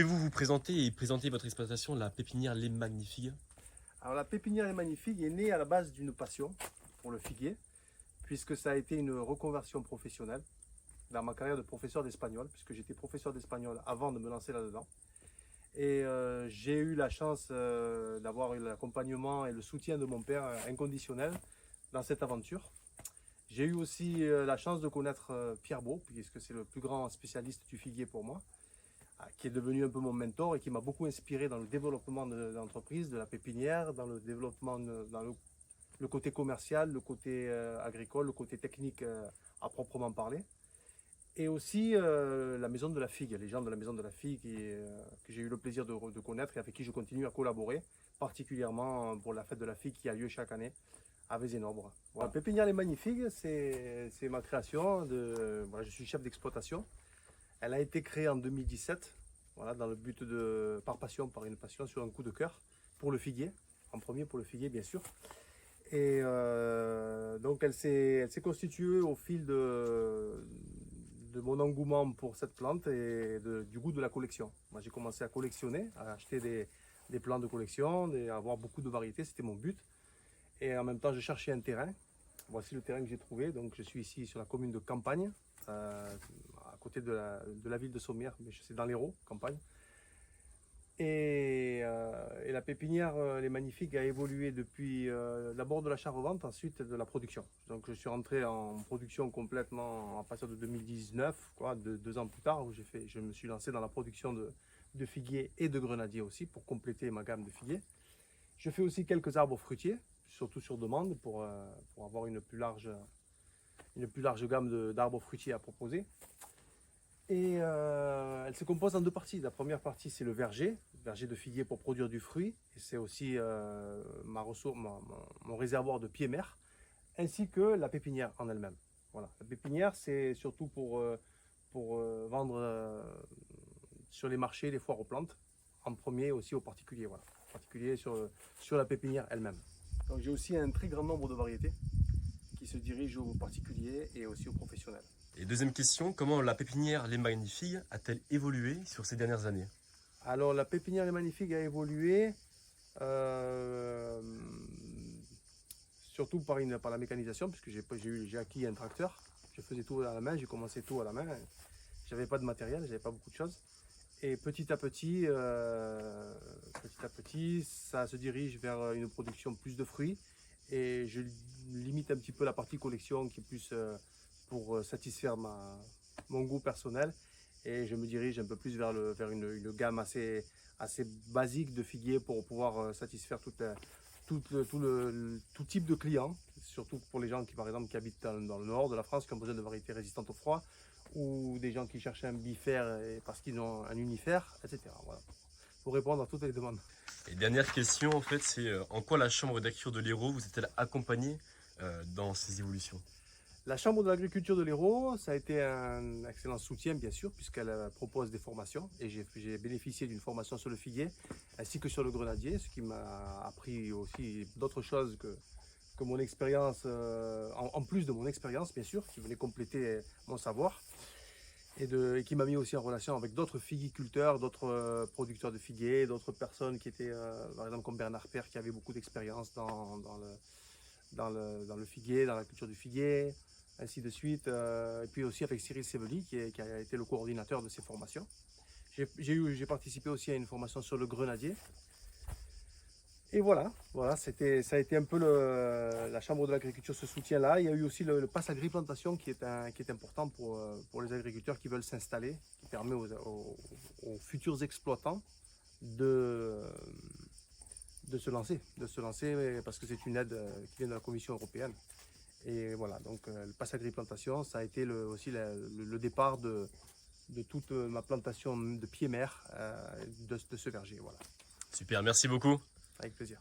Pouvez-vous vous présenter et présenter votre exploitation, la pépinière Les Magnifiques? Alors la pépinière Les Magnifiques est née à la base d'une passion pour le figuier, puisque ça a été une reconversion professionnelle dans ma carrière de professeur d'espagnol, puisque j'étais professeur d'espagnol avant de me lancer là-dedans. Et j'ai eu la chance d'avoir l'accompagnement et le soutien de mon père inconditionnel dans cette aventure. J'ai eu aussi la chance de connaître Pierre Beau, puisque c'est le plus grand spécialiste du figuier pour moi, qui est devenu un peu mon mentor et qui m'a beaucoup inspiré dans le développement de l'entreprise, de la pépinière, dans le développement, dans le côté commercial, le côté agricole, le côté technique à proprement parler. Et aussi la maison de la figue, les gens de la maison de la figue que j'ai eu le plaisir de connaître et avec qui je continue à collaborer, particulièrement pour la fête de la figue qui a lieu chaque année à Vézénobre. Voilà. La pépinière Les Magnifiques, c'est ma création. Voilà, je suis chef d'exploitation. Elle a été créée en 2017, voilà, dans le but par passion, par une passion, sur un coup de cœur, pour le figuier, en premier pour le figuier bien sûr. Et donc elle s'est constituée au fil de mon engouement pour cette plante et du goût de la collection. Moi j'ai commencé à collectionner, à acheter des plants de collection, à avoir beaucoup de variétés, c'était mon but. Et en même temps je cherchais un terrain. Voici le terrain que j'ai trouvé, donc je suis ici sur la commune de Campagne, à côté de la ville de Sommières, mais c'est dans l'Hérault, campagne. Et la pépinière Les Magnifiques a évolué depuis d'abord de l'achat-revente, ensuite de la production. Donc je suis rentré en production complètement à partir de 2019, quoi, 2 ans plus tard, où je me suis lancé dans la production de figuiers et de grenadiers aussi, pour compléter ma gamme de figuiers. Je fais aussi quelques arbres fruitiers, surtout sur demande, pour avoir une plus large gamme d'arbres fruitiers à proposer. Et elle se compose en 2 parties. La première partie, c'est le verger de figuier pour produire du fruit. Et c'est aussi mon réservoir de pieds-mères, ainsi que la pépinière en elle-même. Voilà. La pépinière, c'est surtout pour vendre sur les marchés, les foires aux plantes, en premier aussi aux particuliers. Voilà. En particulier sur la pépinière elle-même. Donc j'ai aussi un très grand nombre de variétés qui se dirigent aux particuliers et aussi aux professionnels. Et deuxième question, comment la pépinière Les Magnifiques a-t-elle évolué sur ces dernières années? Alors la pépinière Les Magnifiques a évolué surtout par la mécanisation, puisque j'ai acquis un tracteur. Je faisais tout à la main, j'ai commencé tout à la main. J'avais pas de matériel, j'avais pas beaucoup de choses. Et petit à petit, ça se dirige vers une production plus de fruits. Et je limite un petit peu la partie collection qui est plus pour satisfaire mon goût personnel. Et je me dirige un peu plus vers une gamme assez basique de figuiers pour pouvoir satisfaire tout type de clients, surtout pour les gens qui, par exemple, qui habitent dans le nord de la France, qui ont besoin de variétés résistantes au froid, ou des gens qui cherchent un bifère parce qu'ils ont un unifère, etc. Voilà. Pour répondre à toutes les demandes. Et dernière question, en fait, c'est en quoi la Chambre d'agriculture de l'Hérault vous est-elle accompagnée dans ces évolutions? La Chambre de l'agriculture de l'Hérault, ça a été un excellent soutien, bien sûr, puisqu'elle propose des formations. Et j'ai bénéficié d'une formation sur le figuier, ainsi que sur le grenadier, ce qui m'a appris aussi d'autres choses que mon expérience, en plus de mon expérience, bien sûr, qui venait compléter mon savoir. Et qui m'a mis aussi en relation avec d'autres figuiculteurs, d'autres producteurs de figuiers, d'autres personnes qui étaient, par exemple, comme Bernard Père, qui avait beaucoup d'expérience dans le figuier, dans la culture du figuier, ainsi de suite. Et puis aussi avec Cyril Sévely, qui a été le coordinateur de ces formations. J'ai participé aussi à une formation sur le grenadier. Et voilà, ça a été un peu la Chambre de l'agriculture, ce soutien-là. Il y a eu aussi le pass agriplantation qui est important pour les agriculteurs qui veulent s'installer, qui permet aux futurs exploitants de se lancer parce que c'est une aide qui vient de la Commission européenne. Et voilà, donc le pass agriplantation, ça a été aussi le départ de toute ma plantation de pieds-mères de ce verger. Voilà. Super, merci beaucoup. Avec plaisir.